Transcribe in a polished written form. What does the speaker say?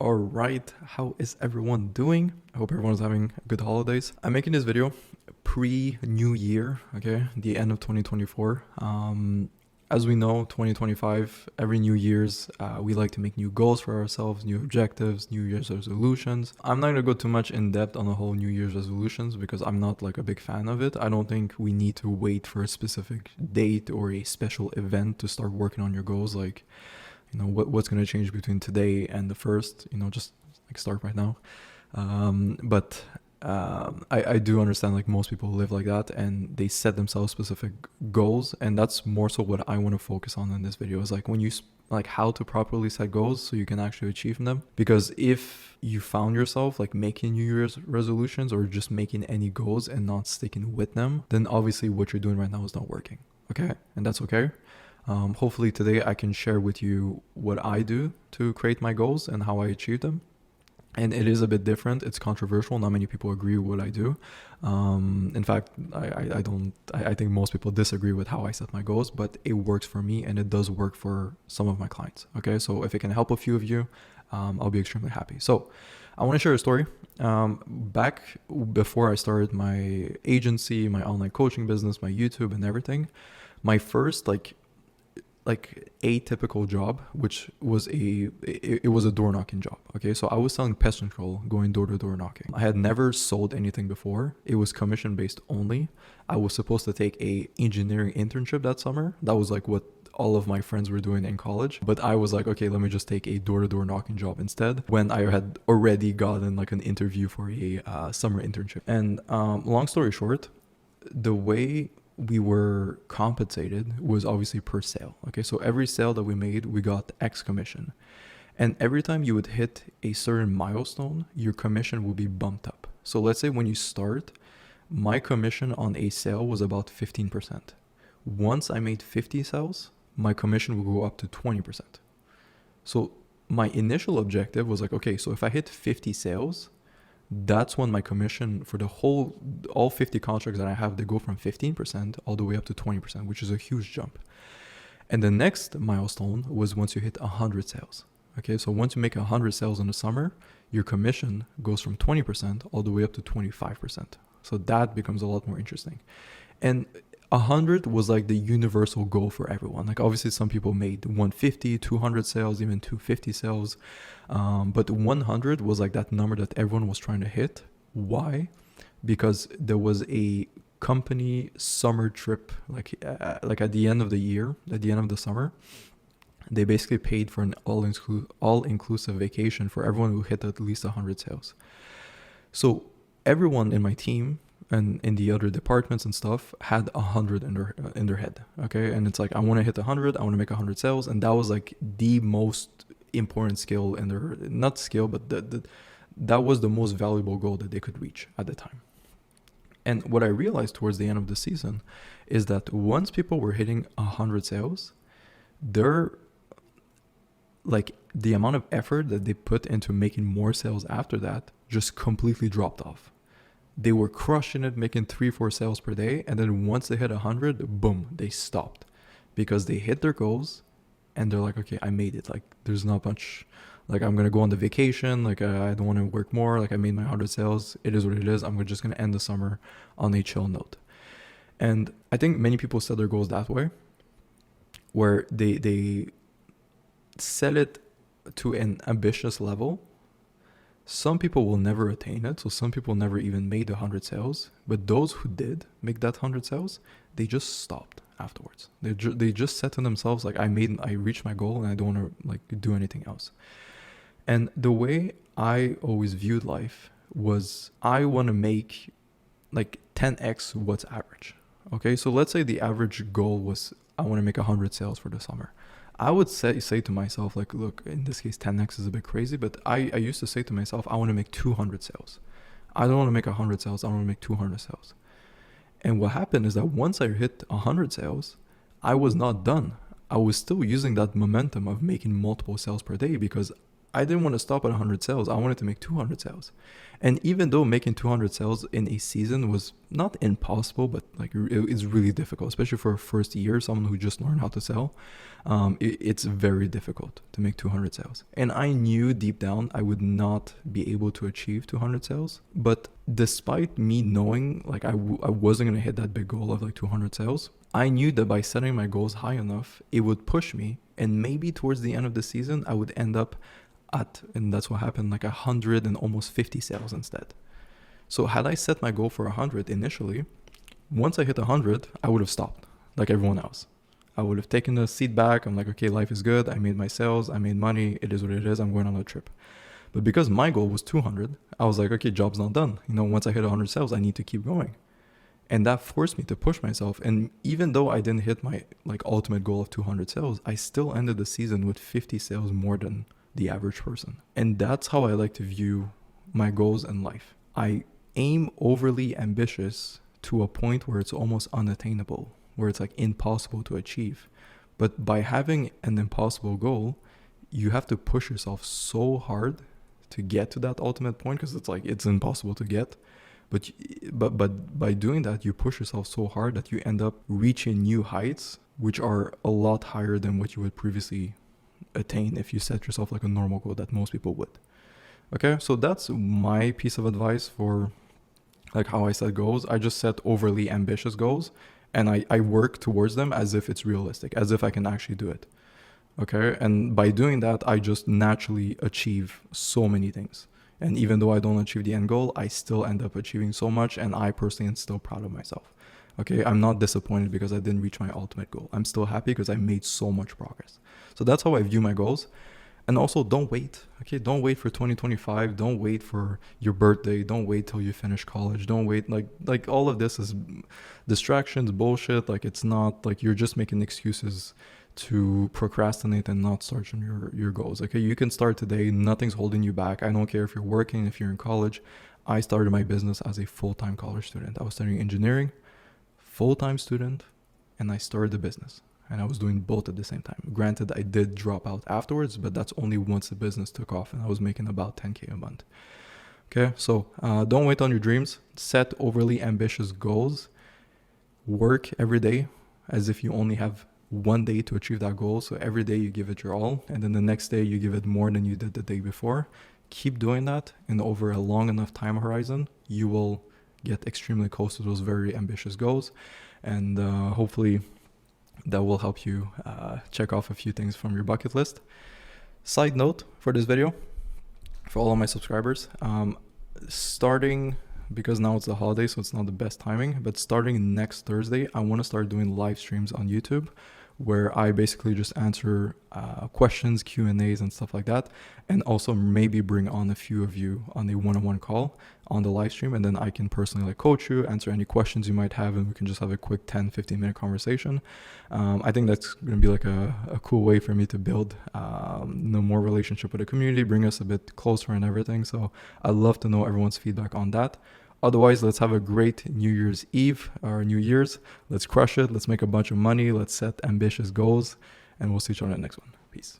All right, how is everyone doing? I hope everyone's having good holidays. I'm making this video pre-New Year, okay, the end of 2024. As we know, 2025, every New Year's, we like to make new goals for ourselves, new objectives, New Year's resolutions. I'm not gonna go too much in depth on the whole New Year's resolutions because I'm not like a big fan of it. I don't think we need to wait for a specific date or a special event to start working on your goals. Like, what's going to change between today and the first, just like start right now. I do understand like most people live like that and they set themselves specific goals, and that's more so what I want to focus on in this video is like when you like how to properly set goals so you can actually achieve them. Because if you found yourself like making New Year's resolutions or just making any goals and not sticking with them, then obviously what you're doing right now is not working. Okay, and that's okay. Hopefully today I can share with you what I do to create my goals and how I achieve them. And it is a bit different. It's controversial. Not many people agree with what I do. In fact, I think most people disagree with how I set my goals, but it works for me and it does work for some of my clients. Okay, so if it can help a few of you, I'll be extremely happy. So I want to share a story. Back before I started my agency, my online coaching business, my YouTube and everything, my first like atypical job, which was it was a door knocking job. Okay, so I was selling pest control, going door to door knocking. I had never sold anything before. It was commission based only. I was supposed to take a engineering internship that summer. That was like what all of my friends were doing in college, but I was like, okay, let me just take a door to door knocking job instead, when I had already gotten like an interview for a summer internship. And long story short, the way we were compensated was obviously per sale. Okay, so every sale that we made, we got X commission. And every time you would hit a certain milestone, your commission will be bumped up. So let's say when you start, my commission on a sale was about 15%. Once I made 50 sales, my commission will go up to 20%. So my initial objective was like, okay, so if I hit 50 sales, that's when my commission for all 50 contracts that I have, they go from 15% all the way up to 20%, which is a huge jump. And the next milestone was once you hit 100 sales. Okay, so once you make 100 sales in the summer, your commission goes from 20% all the way up to 25%. So that becomes a lot more interesting. And 100 was like the universal goal for everyone. Like obviously some people made 150, 200 sales, even 250 sales. But 100 was like that number that everyone was trying to hit. Why? Because there was a company summer trip, like at the end of the year, at the end of the summer, they basically paid for an all-inclusive vacation for everyone who hit at least 100 sales. So everyone in my team and in the other departments and stuff had 100 in their head. Okay, and it's like, I want to hit 100, I want to make 100 sales, and that was like the most important skill in their, not skill, but that was the most valuable goal that they could reach at the time. And what I realized towards the end of the season is that once people were hitting 100 sales, their like the amount of effort that they put into making more sales after that just completely dropped off. They were crushing it, making 3-4 sales per day. And then once they hit 100, boom, they stopped because they hit their goals and they're like, okay, I made it. Like there's not much, like I'm going to go on the vacation. Like I don't want to work more. Like I made my 100 sales. It is what it is. I'm just going to end the summer on a chill note. And I think many people set their goals that way, where they set it to an ambitious level. Some people will never attain it, so some people never even made 100 sales. But those who did make that 100 sales, they just stopped afterwards. They just said to themselves, like, I reached my goal and I don't want to like do anything else. And the way I always viewed life was I want to make like 10x what's average. Okay, so let's say the average goal was I want to make 100 sales for the summer. I would say to myself, like, look, in this case, 10x is a bit crazy, but I used to say to myself, I want to make 200 sales. I don't want to make 100 sales. I want to make 200 sales. And what happened is that once I hit 100 sales, I was not done. I was still using that momentum of making multiple sales per day because I didn't want to stop at 100 sales. I wanted to make 200 sales. And even though making 200 sales in a season was not impossible, but like it's really difficult, especially for a first year, someone who just learned how to sell. It's very difficult to make 200 sales. And I knew deep down I would not be able to achieve 200 sales. But despite me knowing like I wasn't going to hit that big goal of like 200 sales, I knew that by setting my goals high enough, it would push me. And maybe towards the end of the season, I would end up and that's what happened, like 100 and almost 50 sales instead. So had I set my goal for 100 initially, once I hit 100, I would have stopped like everyone else. I would have taken a seat back. I'm like, okay, life is good. I made my sales. I made money. It is what it is. I'm going on a trip. But because my goal was 200, I was like, okay, job's not done. Once I hit 100 sales, I need to keep going. And that forced me to push myself. And even though I didn't hit my like ultimate goal of 200 sales, I still ended the season with 50 sales more than the average person. And that's how I like to view my goals in life. I aim overly ambitious to a point where it's almost unattainable, where it's like impossible to achieve. But by having an impossible goal, you have to push yourself so hard to get to that ultimate point, because it's like it's impossible to get. But by doing that, you push yourself so hard that you end up reaching new heights, which are a lot higher than what you would previously attain if you set yourself like a normal goal that most people would. Okay, so that's my piece of advice for like how I set goals. I just set overly ambitious goals, and I work towards them as if it's realistic, as if I can actually do it. Okay, and by doing that, I just naturally achieve so many things. And even though I don't achieve the end goal, I still end up achieving so much, and I personally am still proud of myself. Okay, I'm not disappointed because I didn't reach my ultimate goal. I'm still happy because I made so much progress. So that's how I view my goals. And also, don't wait. Okay, don't wait for 2025. Don't wait for your birthday. Don't wait till you finish college. Don't wait. Like all of this is distractions, bullshit. Like it's not like you're just making excuses to procrastinate and not start on your goals. Okay, you can start today. Nothing's holding you back. I don't care if you're working, if you're in college. I started my business as a full-time college student. I was studying engineering, full-time student, and I started the business. And I was doing both at the same time. Granted, I did drop out afterwards, but that's only once the business took off and I was making about 10K a month. Okay, so don't wait on your dreams. Set overly ambitious goals. Work every day as if you only have one day to achieve that goal. So every day you give it your all, and then the next day you give it more than you did the day before. Keep doing that, and over a long enough time horizon, you will get extremely close to those very ambitious goals. And hopefully that will help you check off a few things from your bucket list. Side note for this video, for all of my subscribers, starting, because now it's the holiday, so it's not the best timing, but starting next Thursday, I want to start doing live streams on YouTube where I basically just answer questions, Q&As and stuff like that, and also maybe bring on a few of you on a one-on-one call on the live stream, and then I can personally like coach you, answer any questions you might have, and we can just have a quick 10-15 minute conversation. I think that's going to be like a cool way for me to build more relationship with the community, bring us a bit closer and everything. So I'd love to know everyone's feedback on that. Otherwise, let's have a great New Year's Eve or New Year's. Let's crush it. Let's make a bunch of money. Let's set ambitious goals, and we'll see each other in the next one. Peace.